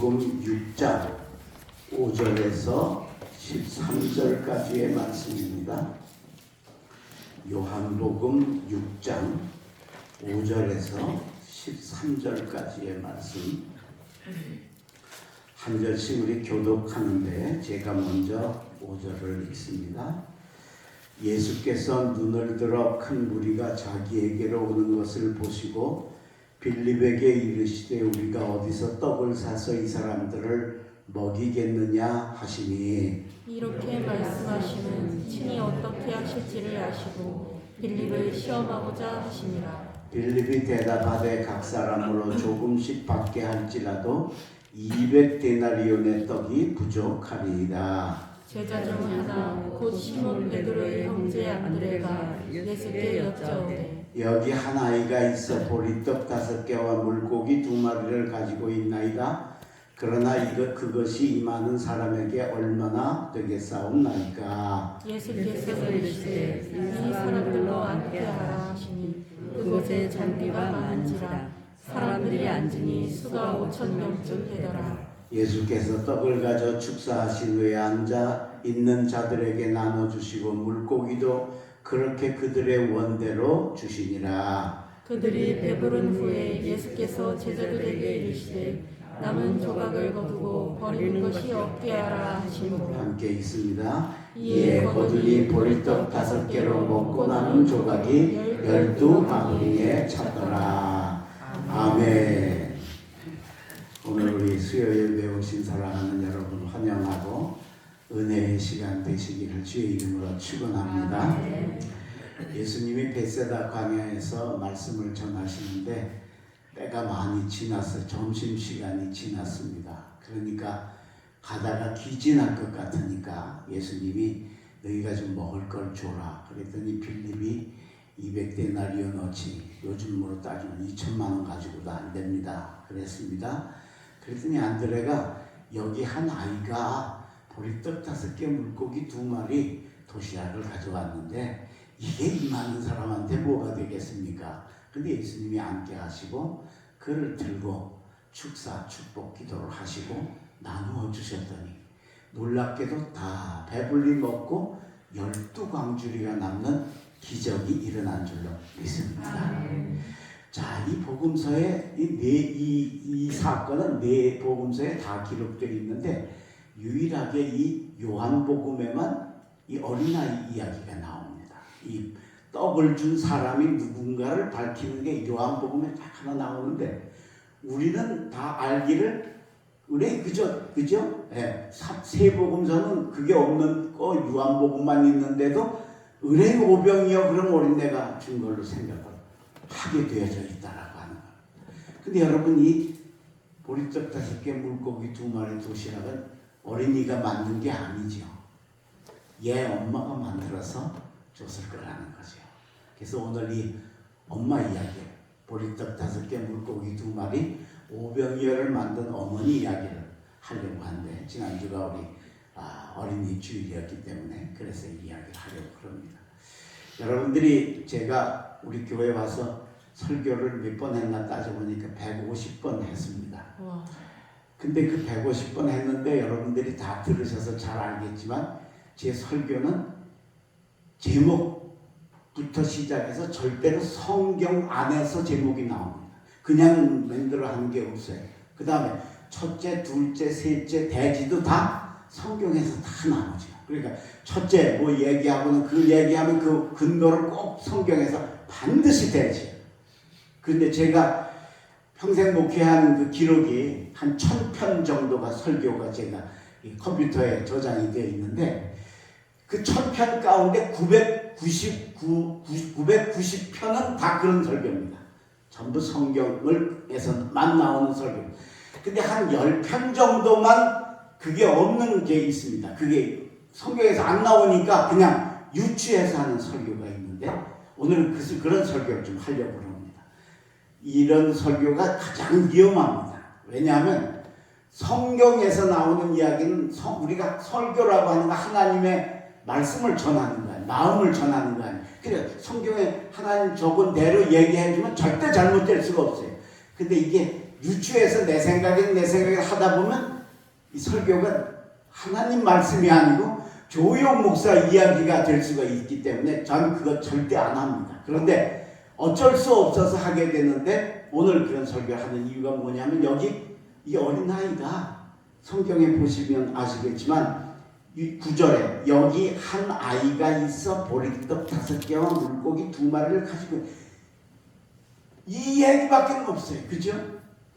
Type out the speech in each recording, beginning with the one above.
요한복음 6장 5절에서 13절까지의 말씀입니다. 요한복음 6장 5절에서 13절까지의 말씀. 한 절씩 우리 교독하는데 제가 먼저 5절을 읽습니다. 예수께서 눈을 들어 큰 무리가 자기에게로 오는 것을 보시고 빌립에게 이르시되 우리가 어디서 떡을 사서 이 사람들을 먹이겠느냐 하시니, 이렇게 말씀하시면 친히 어떻게 하실지를 아시고 빌립을 시험하고자 하시니라. 빌립이 대답하되 각 사람으로 조금씩 받게 할지라도 200데나리온의 떡이 부족하리이다. 제자 중 하나 곧 시몬 베드로의 형제 안드레가 예수께 여짜오되 여기 한 아이가 있어 보리떡 5개와 물고기 2마리를 가지고 있나이다. 그러나 그것이 이 많은 사람에게 얼마나 되겠사옵나이까. 예수께서 이르시되 이 사람들로 앉게 하라 하시니 그곳에 잔디가 많은지라 사람들이 앉으니 수가 5,000명쯤 되더라. 예수께서 떡을 가져 축사하신 후에 앉아 있는 자들에게 나눠주시고 물고기도 그렇게 그들의 원대로 주시니라. 그들이 배부른 후에 예수께서 제자들에게 이르시되 남은 조각을 거두고 버리는 것이 없게 하라 하시므로 함께 있습니다. 이에 거두니 보리떡 5개로 먹고 남은 조각이 12바구니에 찼더라. 아멘. 오늘 우리 수요일 배우신 사랑하는 여러분 환영하고 은혜의 시간 되시기를 주의 이름으로 축원합니다. 예수님이 벳세다 광야에서 말씀을 전하시는데 때가 많이 지났어요. 점심시간이 지났습니다. 그러니까 가다가 기진할 것 같으니까 예수님이 너희가 좀 먹을 걸 줘라. 그랬더니 빌립이 200데나리온어치, 요즘으로 따지면 2천만 원 가지고도 안 됩니다. 그랬습니다. 그랬더니 안드레가 여기 한 아이가 보리떡 5개 물고기 2마리 도시락을 가져왔는데 이게 이 많은 사람한테 뭐가 되겠습니까? 근데 예수님이 앉게 하시고 그를 들고 축복 기도를 하시고 나누어 주셨더니 놀랍게도 다 배불리 먹고 12광주리가 남는 기적이 일어난 줄로 믿습니다. 자, 이 복음서에 이 사건은 네 복음서에 다 기록되어 있는데 유일하게 이 요한복음에만 이 어린아이 이야기가 나옵니다. 이 떡을 준 사람이 누군가를 밝히는 게 요한복음에 딱 하나 나오는데 우리는 다 알기를 그래 그죠? 네. 세 복음서는 그게 없는 거 요한복음만 있는데도 의뢰 오병이여 그런 어린애가 준 걸로 생각을 하게 되어져 있다라고 하는 거예요. 근데 여러분 이 보리떡 5개 물고기 2마리 도시락은 어린이가 만든 게 아니죠. 얘 엄마가 만들어서 줬을 거라는 거죠. 그래서 오늘 이 엄마 이야기, 보리떡 5개 물고기 2마리 오병이어를 만든 어머니 이야기를 하려고 하는데 지난주가 우리 어린이 주일이었기 때문에 그래서 이야기를 하려고 그럽니다. 여러분들이 제가 우리 교회 와서 설교를 몇 번 했나 따져보니까 150번 했습니다. 근데 그 150번 했는데 여러분들이 다 들으셔서 잘 알겠지만 제 설교는 제목부터 시작해서 절대로 성경 안에서 제목이 나옵니다. 그냥 만들어 하는 게 없어요. 그 다음에 첫째, 둘째, 셋째, 대지도 다 성경에서 다 나오죠. 그러니까 첫째 뭐 얘기하고는 그 얘기하면 그 근거를 꼭 성경에서 반드시 대지요. 그런데 제가 평생 목회한 그 기록이 한 1000편 정도가 설교가 제가 이 컴퓨터에 저장이 되어 있는데 그 1000편 가운데 990편은 다 그런 설교입니다. 전부 성경에서만 나오는 설교. 근데 한 10편 정도만 그게 없는 게 있습니다. 그게 성경에서 안 나오니까 그냥 유추해서 하는 설교가 있는데 오늘은 그런 설교를 좀 하려고 합니다. 이런 설교가 가장 위험합니다. 왜냐하면 성경에서 나오는 이야기는 우리가 설교라고 하는 건 하나님의 말씀을 전하는 거 아니에요. 마음을 전하는 거 아니에요. 그래 성경에 하나님 적은 대로 얘기해주면 절대 잘못될 수가 없어요. 근데 이게 유추해서 내 생각에 하다 보면 이 설교가 하나님 말씀이 아니고 조용 목사 이야기가 될 수가 있기 때문에 저는 그거 절대 안 합니다. 그런데 어쩔 수 없어서 하게 되는데 오늘 그런 설교를 하는 이유가 뭐냐면 여기 이 어린아이가 성경에 보시면 아시겠지만 9절에 여기 한 아이가 있어 보리떡 5개와 물고기 2마리를 가지고 이 얘기밖에 없어요. 그죠?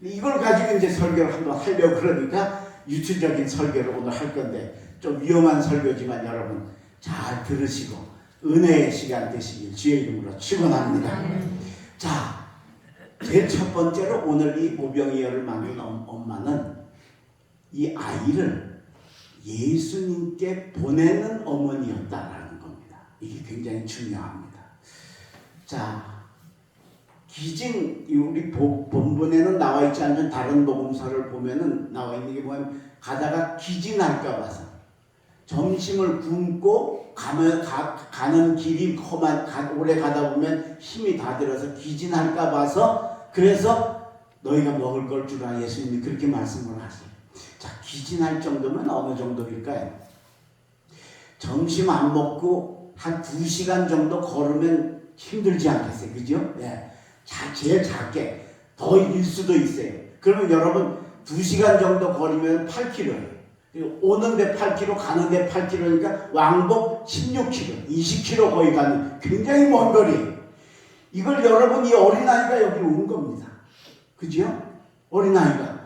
이걸 가지고 이제 설교를 한번 하려고 그러니까 유추적인 설교를 오늘 할 건데 좀 위험한 설교지만 여러분 잘 들으시고 은혜의 시간 되시길 주의 이름으로 축원합니다. 자, 제일 첫 번째로 오늘 이 오병이어를 만든 엄마는 이 아이를 예수님께 보내는 어머니였다라는 겁니다. 이게 굉장히 중요합니다. 자, 기증, 우리 본문에는 나와 있지 않은 다른 복음서를 보면은 나와 있는 게 뭐냐면 가다가 기진할까 봐서 점심을 굶고 가는 길이 오래 가다 보면 힘이 다 들어서 기진할까 봐서 그래서 너희가 먹을 걸 주라 예수님이 그렇게 말씀을 하세요. 자, 기진할 정도면 어느 정도일까요? 점심 안 먹고 한 2시간 정도 걸으면 힘들지 않겠어요? 그죠? 네. 제일 작게 더 일 수도 있어요. 그러면 여러분 2시간 정도 걸으면 8km예요. 오는데 8km, 가는데 8km니까 왕복 16km, 20km 거의 가는 굉장히 먼 거리. 이걸 여러분 이 어린아이가 여기 온 겁니다. 그죠? 어린아이가.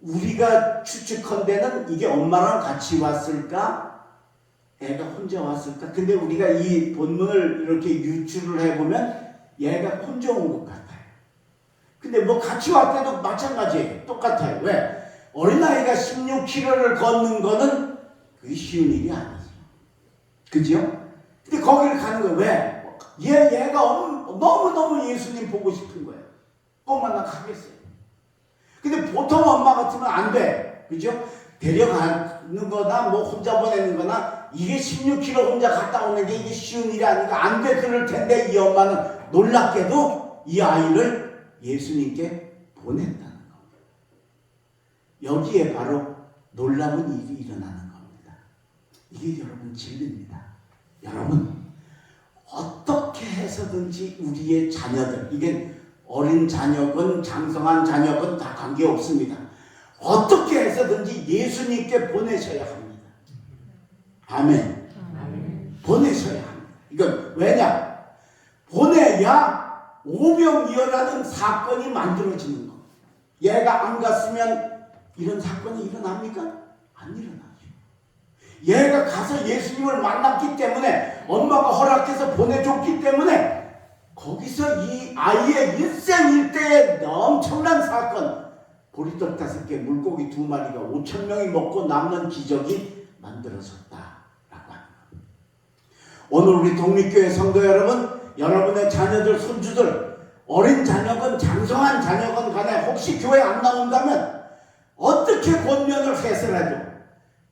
우리가 추측컨대는 이게 엄마랑 같이 왔을까? 애가 혼자 왔을까? 근데 우리가 이 본문을 이렇게 유추를 해보면 얘가 혼자 온 것 같아요. 근데 뭐 같이 왔대도 마찬가지예요. 똑같아요. 왜? 어린아이가 16km를 걷는 거는 그게 쉬운 일이 아니죠. 그죠? 근데 거기를 가는 거예요. 왜? 얘가 너무너무 예수님 보고 싶은 거예요. 엄마 나 가겠어요. 근데 보통 엄마 같으면 안 돼. 그죠? 데려가는 거나 뭐 혼자 보내는 거나 이게 16km 혼자 갔다 오는 게 이게 쉬운 일이 아니니까 안 돼 그럴 텐데 이 엄마는 놀랍게도 이 아이를 예수님께 보냈다는 겁니다. 여기에 바로 놀라운 일이 일어나는 겁니다. 이게 여러분 진리입니다. 여러분 어떻게 해서든지 우리의 자녀들, 이게 어린 자녀건 장성한 자녀건 다 관계없습니다. 어떻게 해서든지 예수님께 보내셔야 합니다. 아멘. 보내셔야 합니다. 이건 왜냐? 보내야 오병이어라는 사건이 만들어지는 겁니다. 얘가 안 갔으면 이런 사건이 일어납니까? 안 일어나죠. 얘가 가서 예수님을 만났기 때문에 엄마가 허락해서 보내줬기 때문에 거기서 이 아이의 일생일대의 엄청난 사건, 보리떡 5개, 물고기 2마리가 5,000명이 먹고 남는 기적이 만들어졌다라고 합니다. 오늘 우리 독립교회 성도 여러분, 여러분의 자녀들, 손주들, 어린 자녀건 장성한 자녀건 간에 혹시 교회 안 나온다면 어떻게 권면을 해서라도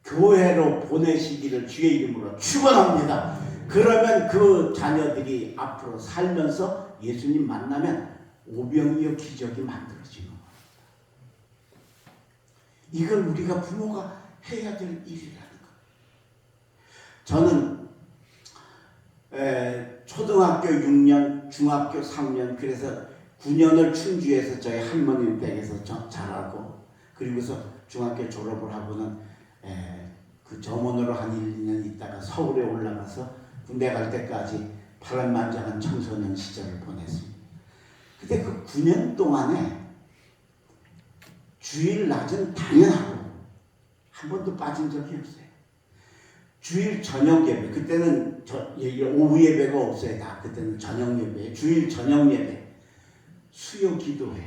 교회로 보내시기를 주의 이름으로 축원합니다. 그러면 그 자녀들이 앞으로 살면서 예수님 만나면 오병이어 기적이 만들어지는 겁니다. 이걸 우리가 부모가 해야 될 일이라는 것. 저는 초등학교 6년, 중학교 3년, 그래서 9년을 충주에서 저희 할머님 댁에서 자라고, 그리고서 중학교 졸업을 하고는 그 점원으로 한 1, 2년 있다가 서울에 올라가서 군대 갈 때까지 파란만장한 청소년 시절을 보냈습니다. 근데 그 9년 동안에 주일 낮은 당연하고 한 번도 빠진 적이 없어요. 주일 저녁 예배, 그때는 오후 예배가 없어요. 다 그때는 저녁 예배, 주일 저녁 예배, 수요 기도회,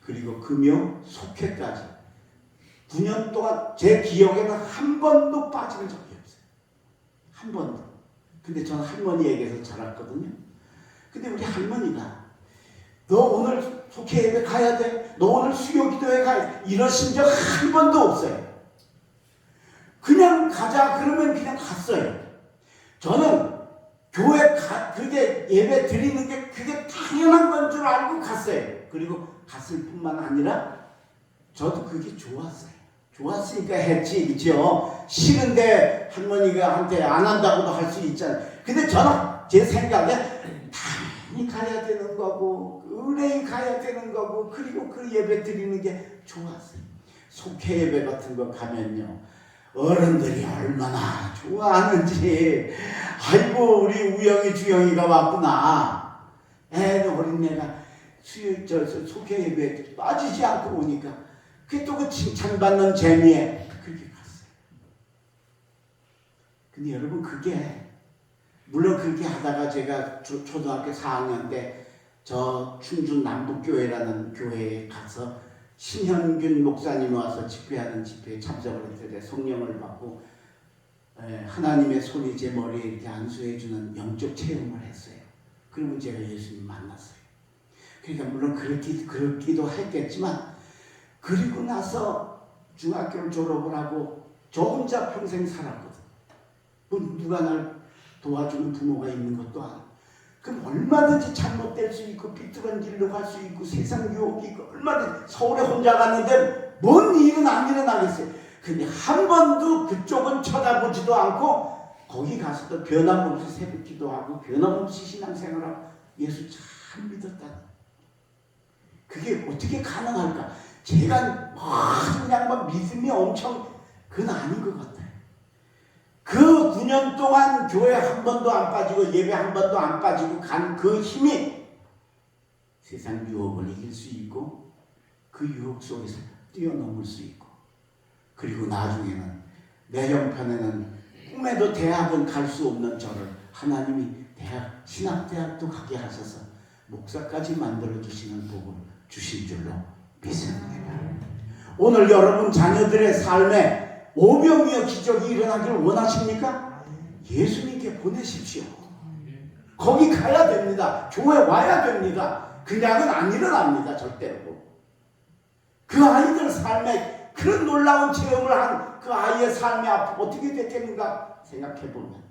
그리고 금요 속회까지 9년 동안 제 기억에는 한 번도 빠진 적이 없어요. 한 번도. 근데 저는 할머니에게서 자랐거든요. 근데 우리 할머니가 너 오늘 속회 예배 가야 돼? 너 오늘 수요 기도회 가야 돼? 이러신 적 한 번도 없어요. 그냥 가자 그러면 그냥 갔어요. 저는 교회 그게 예배 드리는 게 그게 당연한 건 줄 알고 갔어요. 그리고 갔을 뿐만 아니라 저도 그게 좋았어요. 좋았으니까 했지, 그죠? 싫은데 할머니가 한테 안 한다고도 할 수 있잖아요. 근데 저는 제 생각에 당연히 가야 되는 거고 의뢰히 가야 되는 거고 그리고 그 예배 드리는 게 좋았어요. 속회 예배 같은 거 가면요, 어른들이 얼마나 좋아하는지. 아이고 우리 우영이 주영이가 왔구나. 어린애가 속회 예배에 빠지지 않고 오니까 그게 또 그 칭찬받는 재미에 그렇게 갔어요. 근데 여러분 그게 물론 그렇게 하다가 제가 초등학교 4학년 때 저 충주 남북교회라는 교회에 가서 신현균 목사님이 와서 집회하는 집회에 참석을 했을 때 성령을 받고 하나님의 손이 제 머리에 이렇게 안수해주는 영적 체험을 했어요. 그리고 제가 예수님 만났어요. 그러니까 물론 그렇기도 했겠지만 그리고 나서 중학교를 졸업을 하고 저 혼자 평생 살았거든. 뭐 누가 날 도와주는 부모가 있는 것도 아니고. 그럼 얼마든지 잘못될 수 있고 삐뚤은 길로 갈 수 있고 세상 유혹이 있고 얼마든지 서울에 혼자 갔는데 뭔 일은 안 일어나겠어요. 근데 한 번도 그쪽은 쳐다보지도 않고 거기 가서도 변함없이 새벽기도 하고 변함없이 신앙생활하고 예수 잘 믿었다. 그게 어떻게 가능할까? 제가 그냥 막 믿음이 엄청 그건 아닌 것 같아요. 그 9년 동안 교회 한 번도 안 빠지고 예배 한 번도 안 빠지고 간 그 힘이 세상 유혹을 이길 수 있고 그 유혹 속에서 뛰어넘을 수 있고 그리고 나중에는 내 형편에는 꿈에도 대학은 갈 수 없는 저를 하나님이 신학대학도 가게 하셔서 목사까지 만들어주시는 복을 주실 줄로 믿습니다. 오늘 여러분 자녀들의 삶에 오병이어 기적이 일어나기를 원하십니까? 예수님께 보내십시오. 거기 가야 됩니다. 교회 와야 됩니다. 그냥은 안 일어납니다. 절대로. 그 아이들 삶에 그런 놀라운 체험을 한 그 아이의 삶이 앞으로 어떻게 됐겠는가 생각해보면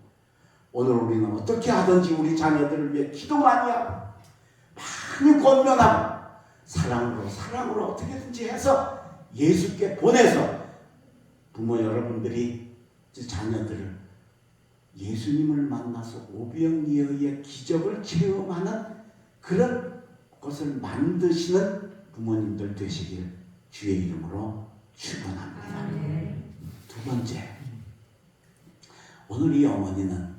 오늘 우리는 어떻게 하든지 우리 자녀들을 위해 기도 많이 하고 많이 권면하고 사랑으로 어떻게든지 해서 예수께 보내서 부모 여러분들이 자녀들을 예수님을 만나서 오병이어의 기적을 체험하는 그런 것을 만드시는 부모님들 되시길 주의 이름으로 축원합니다. 두 번째, 오늘 이 어머니는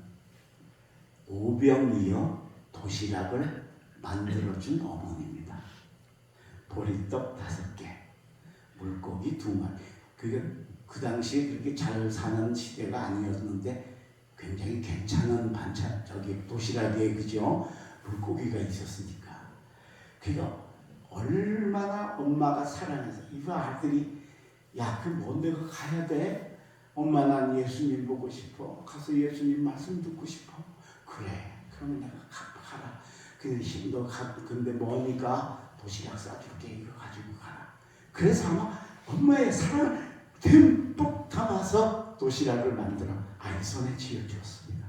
오병이어 도시락을 만들어준 어머니입니다. 보리떡 5개, 물고기 2마리. 그게 그 당시에 그렇게 잘 사는 시대가 아니었는데 굉장히 괜찮은 반찬, 도시락에 그죠? 물고기가 있었으니까. 그러니까 얼마나 엄마가 사랑해서 이 아들이 야, 그 뭔데 그 가야 돼? 엄마 난 예수님 보고 싶어. 가서 예수님 말씀 듣고 싶어. 그래, 그러면 내가 가라. 근데 힘도 근데 뭐니까 도시락 싸줄게. 이거 가지고 가라. 그래서 아마 엄마의 사랑을 듬뿍 담아서 도시락을 만들어 아이 손에 쥐어주었습니다.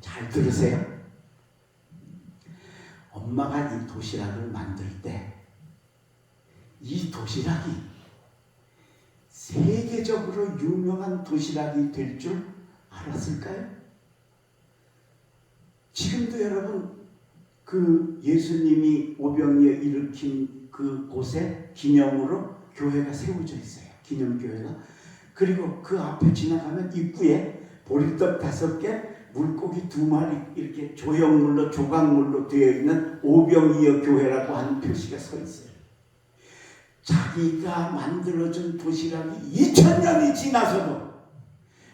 잘 들으세요. 엄마가 이 도시락을 만들 때 이 도시락이 세계적으로 유명한 도시락이 될 줄 알았을까요? 지금도 여러분 그 예수님이 오병이어 일으킨 그 곳에 기념으로 교회가 세워져 있어요. 기념교회가. 그리고 그 앞에 지나가면 입구에 보리떡 5개, 물고기 2마리 이렇게 조형물로 조각물로 되어 있는 오병이어 교회라고 하는 표시가 서 있어요. 자기가 만들어준 도시락이 2000년이 지나서도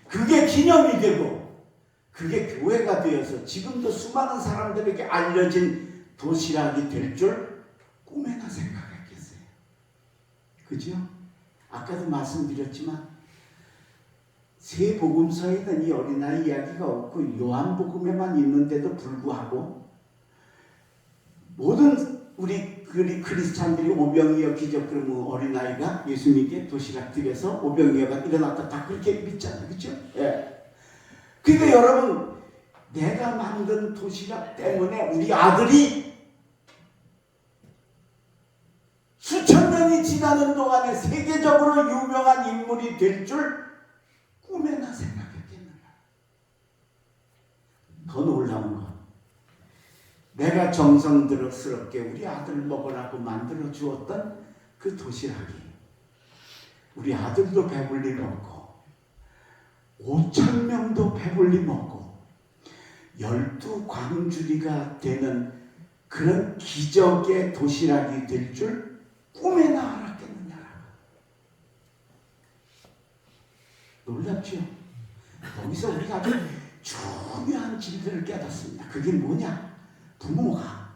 그게 기념이 되고 그게 교회가 되어서 지금도 수많은 사람들에게 알려진 도시락이 될 줄 꿈에나 생각했겠어요. 그죠? 아까도 말씀드렸지만 세 복음서에는 이 어린아이 이야기가 없고 요한복음에만 있는데도 불구하고 모든 우리 크리스찬들이 오병이어 기적 그러면 어린아이가 예수님께 도시락 드려서 오병이어가 일어났다 다 그렇게 믿잖아요. 그렇죠? 예. 그러니까 여러분 내가 만든 도시락 때문에 우리 아들이 지나는 동안에 세계적으로 유명한 인물이 될 줄 꿈에나 생각했겠는가. 더 놀라운 건 내가 정성스럽게 우리 아들 먹으라고 만들어 주었던 그 도시락이 우리 아들도 배불리 먹고 5,000명도 배불리 먹고 12광주리가 되는 그런 기적의 도시락이 될 줄 꿈에나 알았겠느냐라고. 놀랍죠? 여기서 우리가 아주 중요한 진리를 깨닫습니다. 그게 뭐냐? 부모가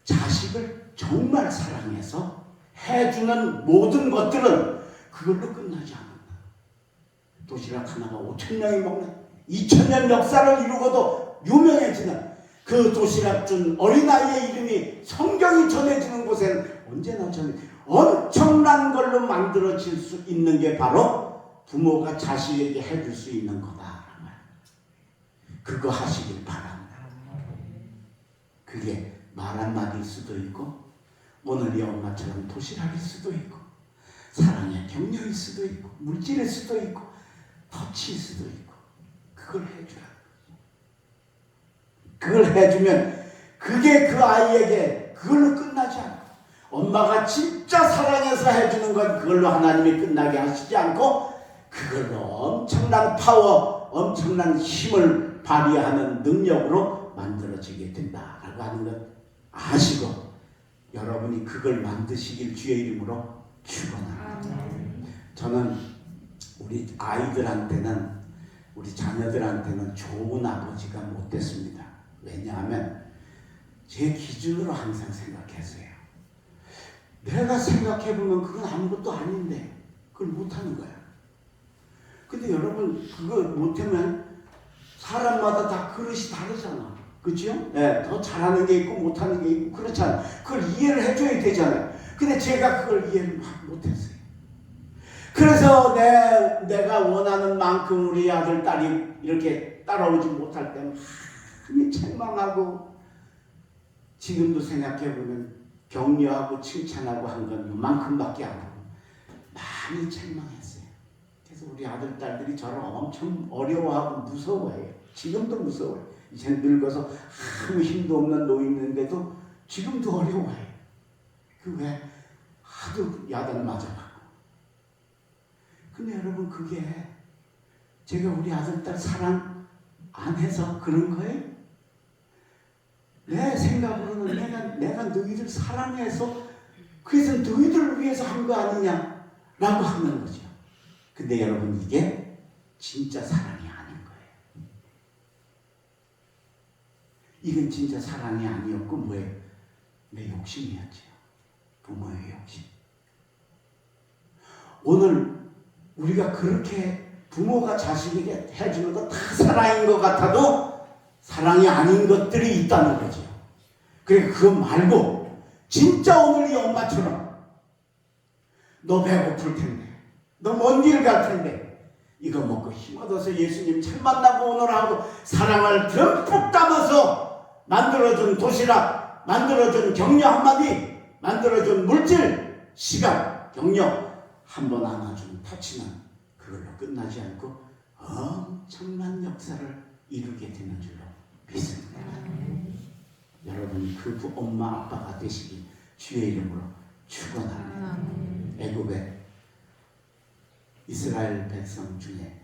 자식을 정말 사랑해서 해주는 모든 것들은 그걸로 끝나지 않는다. 도시락 하나가 5,000명이 먹는 2000년 역사를 이루고도 유명해지는 그 도시락 준 어린아이의 이름이 성경이 전해지는 곳에는 언제나 엄청난 걸로 만들어질 수 있는 게 바로 부모가 자식에게 해줄 수 있는 거다. 그거 하시길 바랍니다. 그게 말 한마디일 수도 있고 오늘 이 엄마처럼 도시락일 수도 있고 사랑의 격려일 수도 있고 물질일 수도 있고 터치일 수도 있고 그걸 해주라. 그걸 해주면 그게 그 아이에게 그걸로 끝나지 않고 엄마가 진짜 사랑해서 해주는 건 그걸로 하나님이 끝나게 하시지 않고 그걸로 엄청난 파워, 엄청난 힘을 발휘하는 능력으로 만들어지게 된다라고 하는 것 아시고 여러분이 그걸 만드시길 주의 이름으로 축원합니다. 저는 우리 아이들한테는 우리 자녀들한테는 좋은 아버지가 못 됐습니다. 왜냐하면 제 기준으로 항상 생각했어요. 내가 생각해보면 그건 아무것도 아닌데 그걸 못하는 거야. 근데 여러분 그거 못하면 사람마다 다 그릇이 다르잖아. 그렇죠? 네, 더 잘하는 게 있고 못하는 게 있고 그렇잖아. 그걸 이해를 해줘야 되잖아요. 근데 제가 그걸 이해를 막 못했어요. 그래서 내가 원하는 만큼 우리 아들, 딸이 이렇게 따라오지 못할 때는 많이 책망하고 지금도 생각해보면 격려하고 칭찬하고 한 건 요만큼밖에 안 하고 많이 책망했어요. 그래서 우리 아들, 딸들이 저를 엄청 어려워하고 무서워해요. 지금도 무서워요. 이제 늙어서 아무 힘도 없는 노인인데도 지금도 어려워해요. 그 왜? 하도 야단 맞아가고. 근데 여러분 그게 제가 우리 아들, 딸 사랑 안 해서 그런 거예요? 내 생각으로는 내가 너희들 사랑해서 그래서 너희들을 위해서 한 거 아니냐라고 하는 거죠. 근데 여러분 이게 진짜 사랑이 아닌 거예요. 이건 진짜 사랑이 아니었고 뭐예요? 내 욕심이었죠. 부모의 욕심. 오늘 우리가 그렇게 부모가 자식에게 해주는 거 다 사랑인 것 같아도 사랑이 아닌 것들이 있다는 거죠. 그러니까 그거 말고 진짜 오늘 이 엄마처럼 너 배고플 텐데 너 먼 길 갈 텐데 이거 먹고 힘 얻어서 예수님 잘 만나고 오너라고 사랑을 듬뿍 담아서 만들어준 도시락, 만들어준 격려 한마디, 만들어준 물질, 시간, 격려 한 번 안아준 터치는 그걸로 끝나지 않고 엄청난 역사를 이루게 되는 줄로 믿습니다. 여러분이 그 엄마 아빠가 되시기 주의 이름으로 축원합니다. 애굽의 이스라엘 백성 중에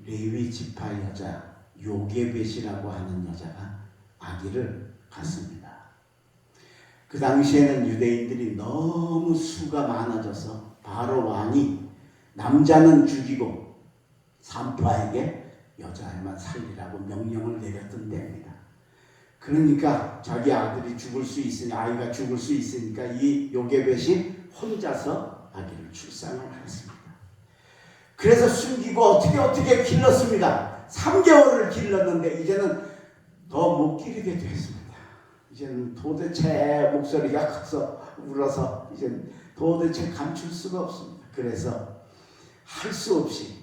레위 지파 여자 요게벳이라고 하는 여자가 아기를 갖습니다. 그 당시에는 유대인들이 너무 수가 많아져서 바로 왕이 남자는 죽이고 산파에게 여자애만 살리라고 명령을 내렸던 때입니다. 그러니까 자기 아들이 죽을 수 있으니 아이가 죽을 수 있으니까 이 요게벳이 혼자서 아기를 출산을 했습니다. 그래서 숨기고 어떻게 길렀습니다. 3개월을 길렀는데 이제는 더 못 기르게 됐습니다. 이제는 도대체 목소리가 커서 울어서 이제 도대체 감출 수가 없습니다. 그래서 할 수 없이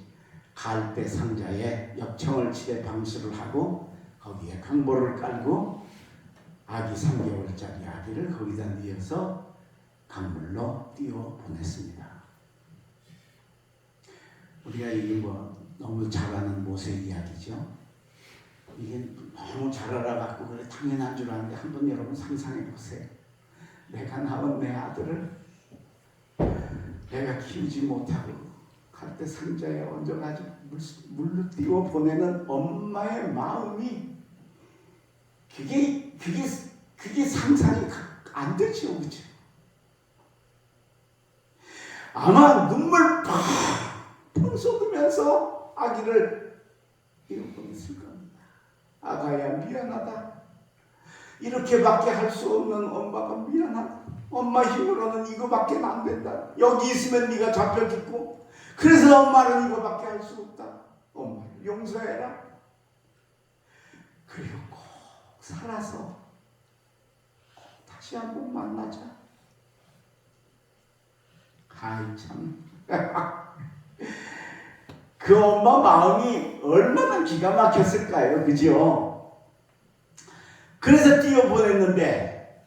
갈대 상자에 역청을 치되 방수를 하고 거기에 강보를 깔고 아기 3개월짜리 아기를 거기다 넣어서 강물로 띄워 보냈습니다. 우리가 이게 너무 잘 아는 모세 이야기죠. 이게 너무 잘 알아갖고 그래 당연한 줄 아는데 한번 여러분 상상해 보세요. 내가 낳은 내 아들을 내가 키우지 못하고 갈대 상자에 얹어가지고 물로 띄워 보내는 엄마의 마음이 그게 상상이 안 되죠, 그렇죠? 아마 눈물 펑펑 쏟으면서 아기를 잃어버렸을 겁니다. 아가야 미안하다. 이렇게밖에 할 수 없는 엄마가 미안하다. 엄마 힘으로는 이거밖에 안 된다. 여기 있으면 네가 잡혀 죽고 그래서 엄마는 이거밖에 할 수 없다. 엄마를 용서해라. 그리고 꼭 살아서 꼭 다시 한번 만나자. 아이 참. 그 엄마 마음이 얼마나 기가 막혔을까요? 그죠? 그래서 띄워보냈는데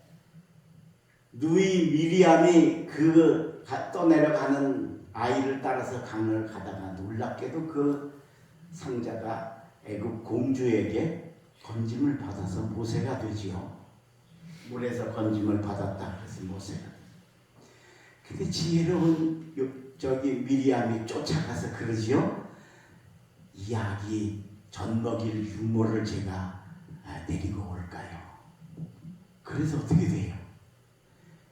누이 미리암이 그 떠내려가는 아이를 따라서 강을 가다가 놀랍게도 그 상자가 애굽 공주에게 건짐을 받아서 모세가 되지요. 물에서 건짐을 받았다. 그래서 모세가. 근데 지혜로운 미리암이 쫓아가서 그러지요. 이 아기 젖먹일 유모를 제가 데리고 올까요? 그래서 어떻게 돼요?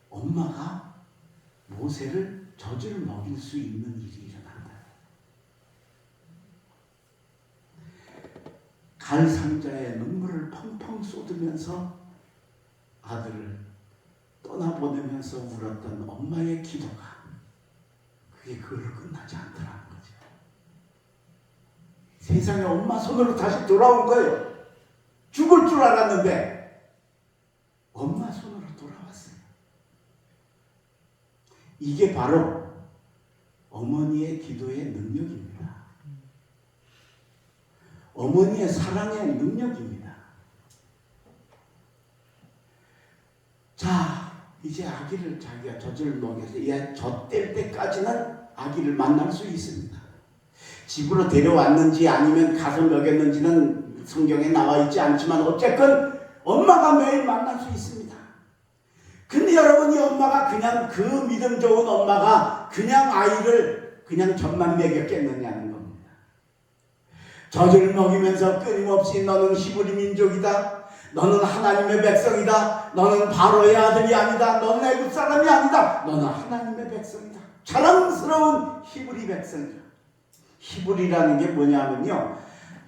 엄마가 모세를 젖을 먹일 수 있는 일이 일어난다. 갈 상자에 눈물을 펑펑 쏟으면서 아들을 떠나보내면서 울었던 엄마의 기도가 그게 그걸로 끝나지 않더라는 거죠. 세상에 엄마 손으로 다시 돌아온 거예요. 죽을 줄 알았는데 엄마 손으로 돌아왔어요. 이게 바로 어머니의 기도의 능력입니다. 어머니의 사랑의 능력입니다. 자, 이제 아기를 자기가 젖을 먹여서 얘 젖뗄 때까지는 아기를 만날 수 있습니다. 집으로 데려왔는지 아니면 가서 먹였는지는 성경에 나와 있지 않지만 어쨌건 엄마가 매일 만날 수 있습니다. 근데 여러분, 이 엄마가 그냥 그 믿음 좋은 엄마가 그냥 아이를 그냥 젖만 먹였겠느냐는 겁니다. 젖을 먹이면서 끊임없이 너는 히브리 민족이다. 너는 하나님의 백성이다. 너는 바로의 아들이 아니다. 너는 애굽 사람이 아니다. 너는 하나님의 백성이다. 자랑스러운 히브리 백성이다. 히브리라는 게 뭐냐면요,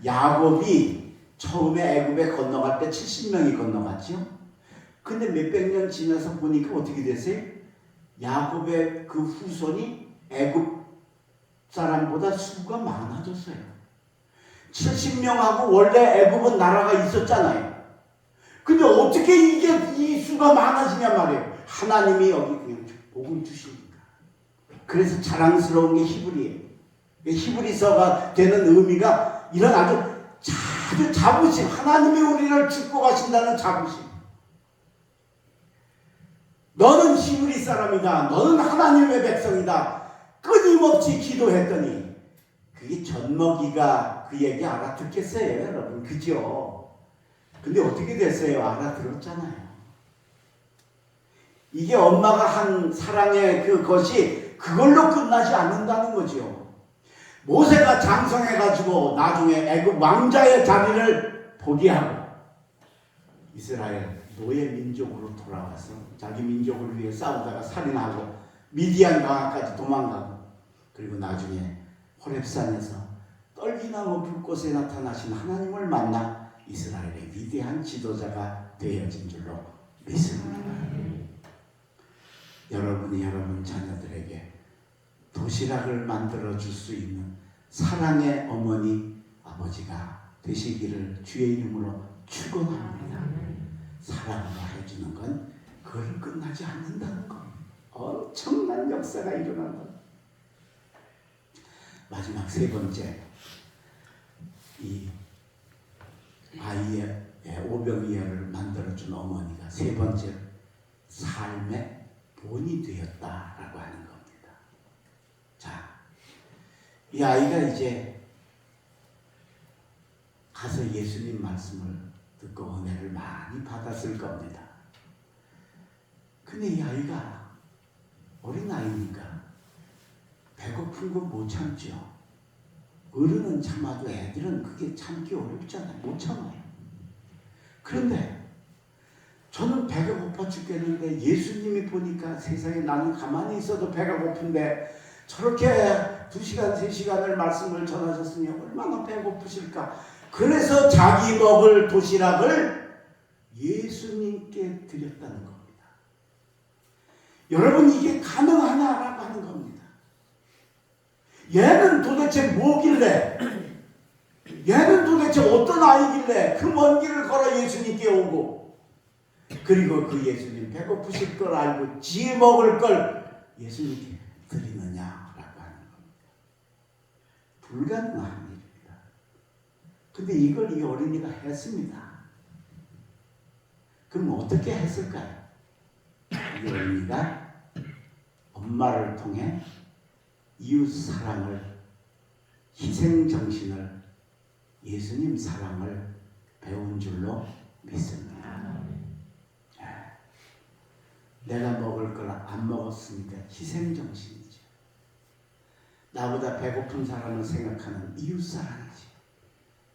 야곱이 처음에 애굽에 건너갈 때 70명이 건너갔죠. 근데 몇백 년 지나서 보니까 어떻게 됐어요? 야곱의 그 후손이 애굽 사람보다 수가 많아졌어요. 70명하고 원래 애굽은 나라가 있었잖아요. 근데 어떻게 이게 이 수가 많아지냐 말이에요. 하나님이 여기 그냥 복을 주시니까. 그래서 자랑스러운 게 히브리예요. 히브리서가 되는 의미가 이런 아주 자부심, 하나님이 우리를 축복하신다는 자부심. 너는 히브리 사람이다. 너는 하나님의 백성이다. 끊임없이 기도했더니 그게 젖먹이가 그 얘기 알아듣겠어요, 여러분? 그죠? 근데 어떻게 됐어요? 알아들었잖아요. 이게 엄마가 한 사랑의 그것이 그걸로 끝나지 않는다는 거죠. 모세가 장성해가지고 나중에 애굽 왕자의 자리를 포기하고 이스라엘 노예 민족으로 돌아와서 자기 민족을 위해 싸우다가 살인하고 미디안 강까지 도망가고, 그리고 나중에 호렙산에서 떨기나무 불꽃에 나타나신 하나님을 만나 이스라엘의 위대한 지도자가 되어진 줄로 믿습니다. 여러분이 여러분 자녀들에게 도시락을 만들어 줄 수 있는 사랑의 어머니 아버지가 되시기를 주의 이름으로 축원합니다. 사랑으로 해주는 건 그걸 끝나지 않는다는 것. 엄청난 역사가 일어난다. 마지막 세 번째, 이 아이의 오병이어를 만들어준 어머니가 세 번째 삶의 본이 되었다라고 하는 겁니다. 자, 이 아이가 이제 가서 예수님 말씀을 듣고 은혜를 많이 받았을 겁니다. 근데 이 아이가 어린 아이니까 배고픈 거 못 참죠. 어른은 참아도 애들은 그게 참기 어렵잖아요. 못 참아요. 그런데 저는 배가 고파 죽겠는데 예수님이 보니까 세상에 나는 가만히 있어도 배가 고픈데 저렇게 2시간, 3시간을 말씀을 전하셨으니 얼마나 배고프실까. 그래서 자기 먹을 도시락을 예수님께 드렸다는 겁니다. 여러분, 이게 가능하냐라고 하는 겁니다. 얘는 도대체 뭐길래, 얘는 도대체 어떤 아이길래 그 먼 길을 걸어 예수님께 오고, 그리고 그 예수님 배고프실 걸 알고 지 먹을 걸 예수님께 드리느냐라고 하는 겁니다. 불가능한 일입니다. 근데 이걸 이 어린이가 했습니다. 그럼 어떻게 했을까요? 이 어린이가 엄마를 통해 이웃 사랑을, 희생 정신을, 예수님 사랑을 배운 줄로 믿습니다. 내가 먹을 걸 안 먹었으니까 희생 정신이죠. 나보다 배고픈 사람을 생각하는 이웃 사랑이죠.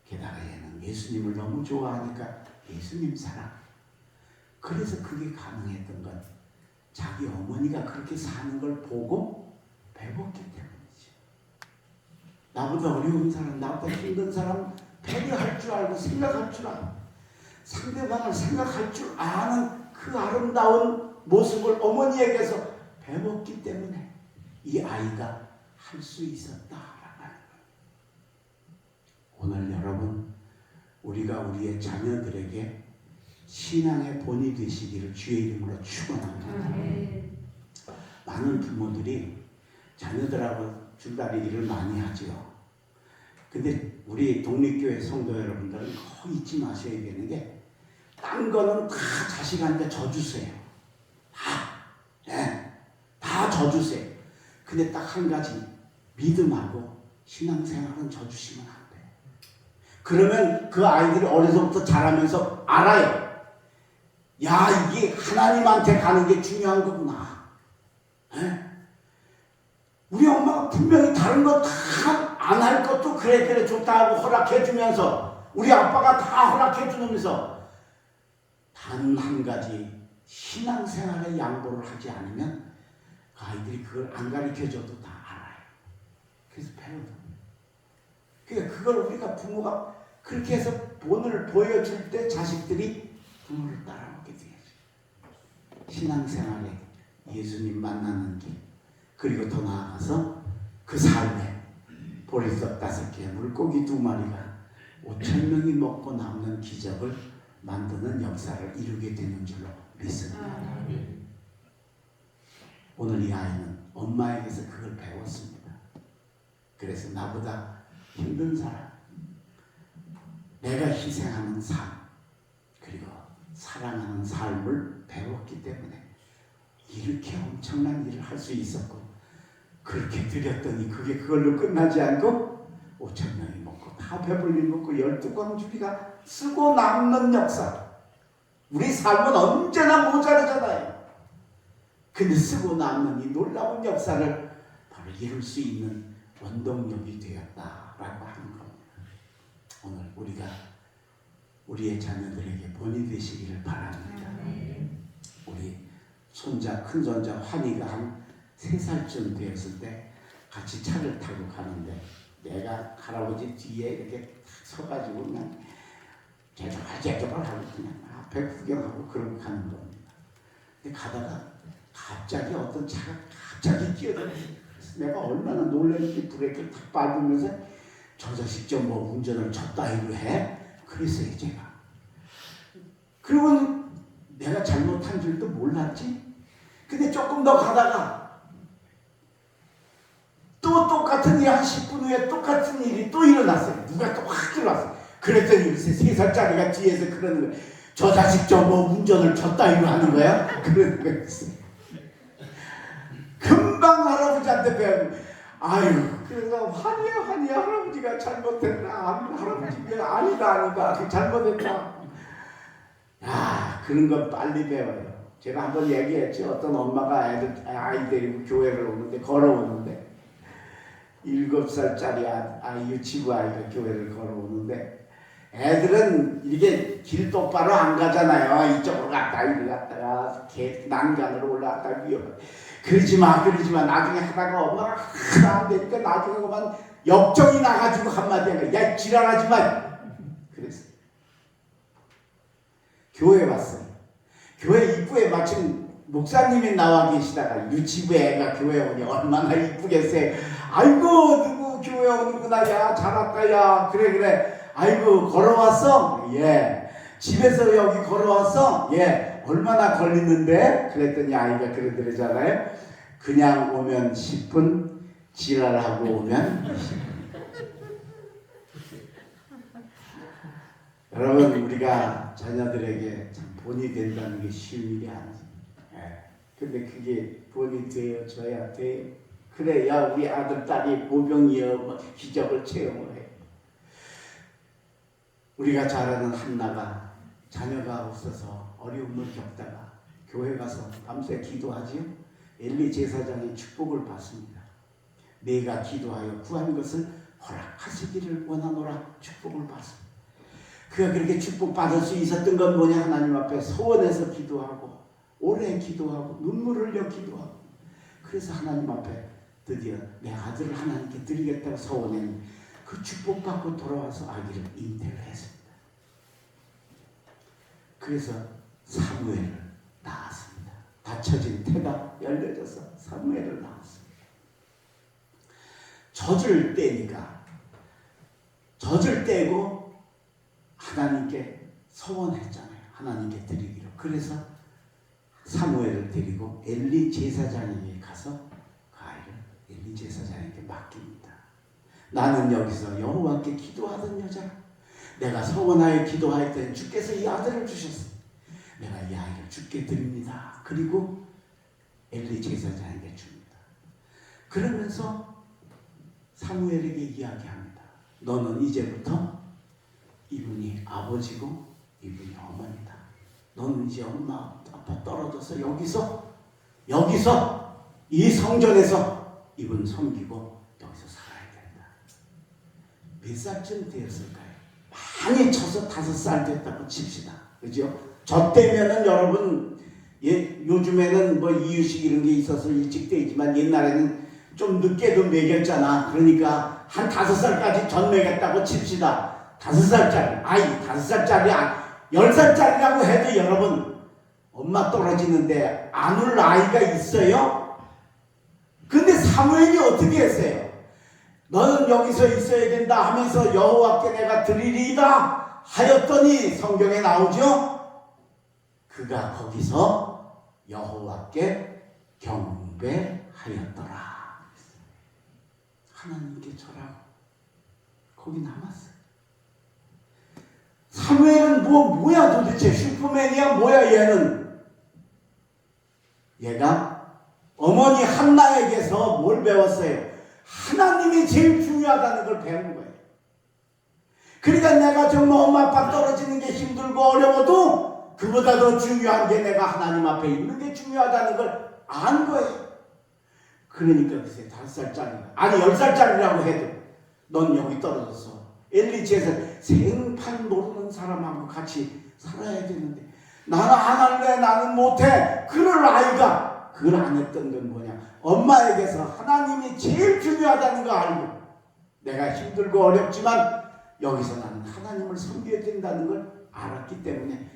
게다가 얘는 예수님을 너무 좋아하니까 예수님 사랑. 그래서 그게 가능했던 건 자기 어머니가 그렇게 사는 걸 보고 배웠기 때문이죠. 나보다 어려운 사람, 나보다 힘든 사람 배려할 줄 알고 생각할 줄 알고 상대방을 생각할 줄 아는 그 아름다운 모습을 어머니에게서 배웠기 때문에 이 아이가 할 수 있었다라고 하는 거예요. 오늘 여러분, 우리가 우리의 자녀들에게 신앙의 본이 되시기를 주의 이름으로 축원합니다. 많은 부모들이 자녀들하고 줄다리 일을 많이 하죠. 근데 우리 독립교회 성도 여러분들은 꼭 잊지 마셔야 되는 게, 딴 거는 다 자식한테 져주세요. 다 져주세요. 근데 딱 한 가지, 믿음하고 신앙생활은 져주시면 안 돼요. 그러면 그 아이들이 어려서부터 자라면서 알아요. 야, 이게 하나님한테 가는 게 중요한 거구나. 우리 엄마가 분명히 다른 거 다 안 할 것도 그래 좋다 하고 허락해 주면서, 우리 아빠가 다 허락해 주면서 단 한 가지 신앙생활에 양보를 하지 않으면 그 아이들이 그걸 안 가르쳐줘도 다 알아요. 그래서 배우는. 그러니까 그걸 우리가 부모가 그렇게 해서 본을 보여줄 때 자식들이 부모를 따라오게 되죠. 신앙생활에 예수님 만나는 길, 그리고 더 나아가서 그 삶에 보리떡 5개, 물고기 2마리가 5,000명이 먹고 남는 기적을 만드는 역사를 이루게 되는 줄로 믿습니다. 오늘 이 아이는 엄마에게서 그걸 배웠습니다. 그래서 나보다 힘든 사람, 내가 희생하는 삶, 그리고 사랑하는 삶을 배웠기 때문에 이렇게 엄청난 일을 할 수 있었고, 그렇게 드렸더니 그게 그걸로 끝나지 않고 5,000명이 먹고 다 배불리 먹고 12광주리가 쓰고 남는 역사. 우리 삶은 언제나 모자르잖아요. 근데 쓰고 남는 이 놀라운 역사를 바로 이룰 수 있는 원동력이 되었다라고 하는 겁니다. 오늘 우리가 우리의 자녀들에게 본이 되시기를 바랍니다. 우리 손자, 큰손자 환희가 한 3살쯤 되었을 때 같이 차를 타고 가는데, 내가 할아버지 뒤에 이렇게 서가지고 그냥 제조발 하고 그냥 앞에 구경하고 그러고 가는 겁니다. 근데 가다가 갑자기 어떤 차가 갑자기 끼어들어요. 그래서 내가 얼마나 놀랐는지 브레이크를 탁 밟으면서 저 자식 좀 뭐 운전을 저따위로 해? 그랬어요, 제가. 그리고 내가 잘못한 줄도 몰랐지. 근데 조금 더 가다가 또 똑같은 일, 한 10분 후에 똑같은 일이 또 일어났어요. 누가 또 확 들어왔어요. 그랬더니 요새 3살짜리가 뒤에서 그러는 거예요. 저 자식 저 뭐 운전을 저따위로 하는 거야? 그러는 거였어요. 할아버지한테 배우고 아유 그래서 환희야 할아버지가 잘못했다 할아버지가 아니다 그 잘못했다. 야 그런 건 빨리 배워요. 제가 한번 얘기했죠. 어떤 엄마가 아이 데리고 교회를 오는데 걸어오는데 7살짜리 아이 유치부 아이가 교회를 걸어오는데 애들은 이게 길 똑바로 안 가잖아요. 이쪽으로 갔다 이리 갔다가 난간으로 올라갔다 위험해. 그러지 마 나중에 하다가 엄마가 하나 안 되니까 나중에 그만 역정이 나가지고 한마디 하니까 야 지랄하지 마 그랬어. 교회 왔어요. 교회 입구에 마침 목사님이 나와 계시다가 유치부 애가 교회 오니 얼마나 이쁘겠어요. 아이고 누구 교회 오는구나 야 잘 왔다 야 그래 아이고 걸어왔어? 예. 집에서 여기 걸어왔어? 예. 얼마나 걸리는데? 그랬더니 아이가 그러더라잖아요. 그냥 오면 10분 지랄하고 오면 20분. 여러분 우리가 자녀들에게 참 본이 된다는 게 쉬운 일이 아니지. 예. 근데 그게 본이 되어줘야 돼요. 그래야 우리 아들 딸이 보병이여 기적을 체험을 해. 우리가 잘 아는 한나가 자녀가 없어서 어려움을 겪다가 교회 가서 밤새 기도하지요. 엘리 제사장의 축복을 받습니다. 내가 기도하여 구한 것을 허락하시기를 원하노라 축복을 받습니다. 그가 그렇게 축복받을 수 있었던 건 뭐냐? 하나님 앞에 소원해서 기도하고 오래 기도하고 눈물을 흘려 기도하고 그래서 하나님 앞에 드디어 내 아들을 하나님께 드리겠다고 소원했는데 그 축복받고 돌아와서 아기를 잉태를 했습니다. 그래서 사무엘을 낳았습니다. 닫혀진 태가 열려져서 사무엘을 낳았습니다. 젖을 떼니까 젖을 떼고 하나님께 소원했잖아요. 하나님께 드리기로. 그래서 사무엘을 데리고 엘리 제사장에게 가서 그 아이를 엘리 제사장에게 맡깁니다. 나는 여기서 여호와께 기도하던 여자, 내가 소원하여 기도하였더니 주께서 이 아들을 주셨습니다. 내가 이 아이를 주께 드립니다. 그리고 엘리 제사장에게 줍니다. 그러면서 사무엘에게 이야기합니다. 너는 이제부터 이분이 아버지고 이분이 어머니다. 너는 이제 엄마 아빠 떨어져서 여기서 이 성전에서 이분 섬기고 여기서 살아야 된다. 몇 살쯤 되었을까요? 많이 쳐서 5살 됐다고 칩시다. 그죠? 저 때면은 여러분 요즘에는 뭐 이유식 이런 게 있어서 일찍 되지만 옛날에는 좀 늦게도 먹였잖아. 그러니까 한 5살까지 전 먹였다고 칩시다. 5살짜리 아이 5살짜리 10살짜리라고 해도 여러분 엄마 떨어지는데 안 울 아이가 있어요? 근데 사무엘이 어떻게 했어요? 너는 여기서 있어야 된다 하면서 여호와께 내가 드리리이다 하였더니 성경에 나오죠? 그가 거기서 여호와께 경배하였더라. 하나님께 절하고 거기 남았어요. 사무엘은 뭐야 도대체? 슈퍼맨이야 뭐야 얘는? 얘가 어머니 한나에게서 뭘 배웠어요? 하나님이 제일 중요하다는 걸 배운 거예요. 그러니까 내가 정말 엄마 아빠 떨어지는 게 힘들고 어려워도 그보다 더 중요한 게 내가 하나님 앞에 있는 게 중요하다는 걸 안 거예요. 그러니까 글쎄 5살짜리가 아니 10살짜리라고 해도 넌 여기 떨어졌어. 엘리제에서 생판 모르는 사람하고 같이 살아야 되는데 나는 안 할래 나는 못해. 그럴 아이가 그걸 안 했던 건 뭐냐? 엄마에게서 하나님이 제일 중요하다는 거 알고 내가 힘들고 어렵지만 여기서 나는 하나님을 섬겨야 된다는 걸 알았기 때문에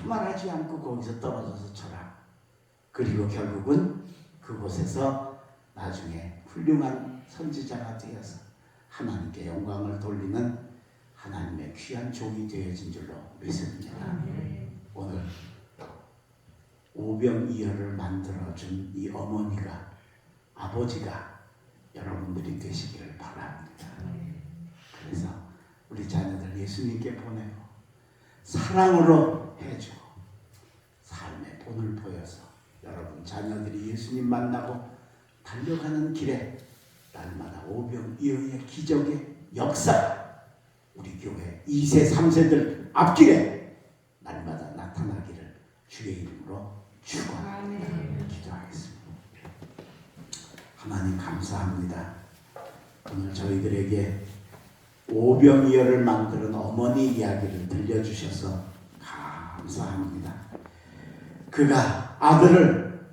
말하지 않고 거기서 떨어져서 쳐라. 그리고 결국은 그곳에서 나중에 훌륭한 선지자가 되어서 하나님께 영광을 돌리는 하나님의 귀한 종이 되어진 줄로 믿습니다. 오늘 오병이어를 만들어준 이 어머니가 아버지가 여러분들이 되시기를 바랍니다. 그래서 우리 자녀들 예수님께 보내고 사랑으로 해주고 삶의 본을 보여서 여러분 자녀들이 예수님 만나고 달려가는 길에 날마다 오병이어의 기적의 역사, 우리 교회 2세 3세들 앞길에 날마다 나타나기를 주의 이름으로 축원합니다. 기도하겠습니다. 하나님 감사합니다. 오늘 저희들에게 오병이어를 만드는 어머니 이야기를 들려주셔서 감사합니다. 그가 아들을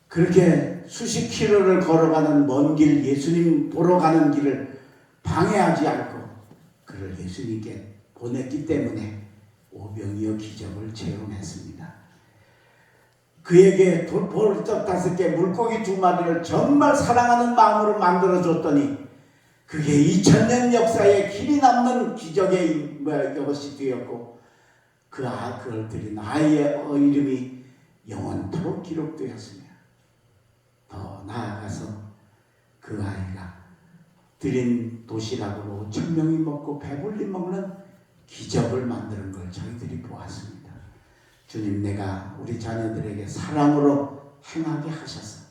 그렇게 수십 킬로를 걸어가는 먼 길, 예수님 보러 가는 길을 방해하지 않고 그를 예수님께 보냈기 때문에 오병이어 기적을 체험했습니다. 그에게 돌떡 5개, 물고기 2마리를 정말 사랑하는 마음으로 만들어줬더니 그게 2000년 역사에 길이 남는 기적의 것이 되었고 그걸 드린 아이의 이름이 영원토록 기록되었으며 더 나아가서 그 아이가 드린 도시락으로 1000명이 먹고 배불리 먹는 기적을 만드는 걸 저희들이 보았습니다. 주님, 내가 우리 자녀들에게 사랑으로 행하게 하셔서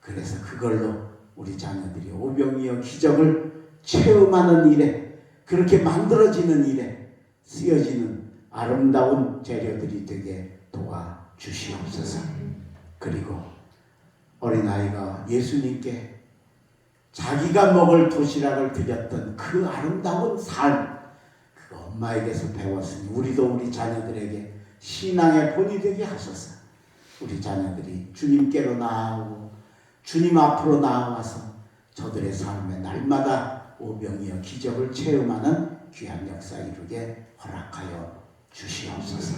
그래서 그걸로 우리 자녀들이 오병이어 기적을 체험하는 일에, 그렇게 만들어지는 일에 쓰여지는 아름다운 재료들이 되게 도와주시옵소서. 그리고 어린아이가 예수님께 자기가 먹을 도시락을 드렸던 그 아름다운 삶, 그 엄마에게서 배웠으니 우리도 우리 자녀들에게 신앙의 본이 되게 하셔서 우리 자녀들이 주님께로 나아오고 주님 앞으로 나아와서 저들의 삶에 날마다 오병이어 기적을 체험하는 귀한 역사 이루게 허락하여 주시옵소서.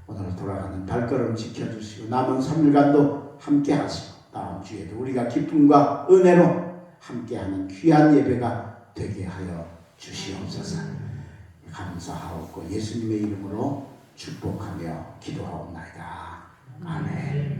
오늘 돌아가는 발걸음 지켜주시고 남은 3일간도 함께 하시고 다음 주에도 우리가 기쁨과 은혜로 함께하는 귀한 예배가 되게 하여 주시옵소서. 감사하옵고 예수님의 이름으로 축복하며 기도하옵나이다. 아멘.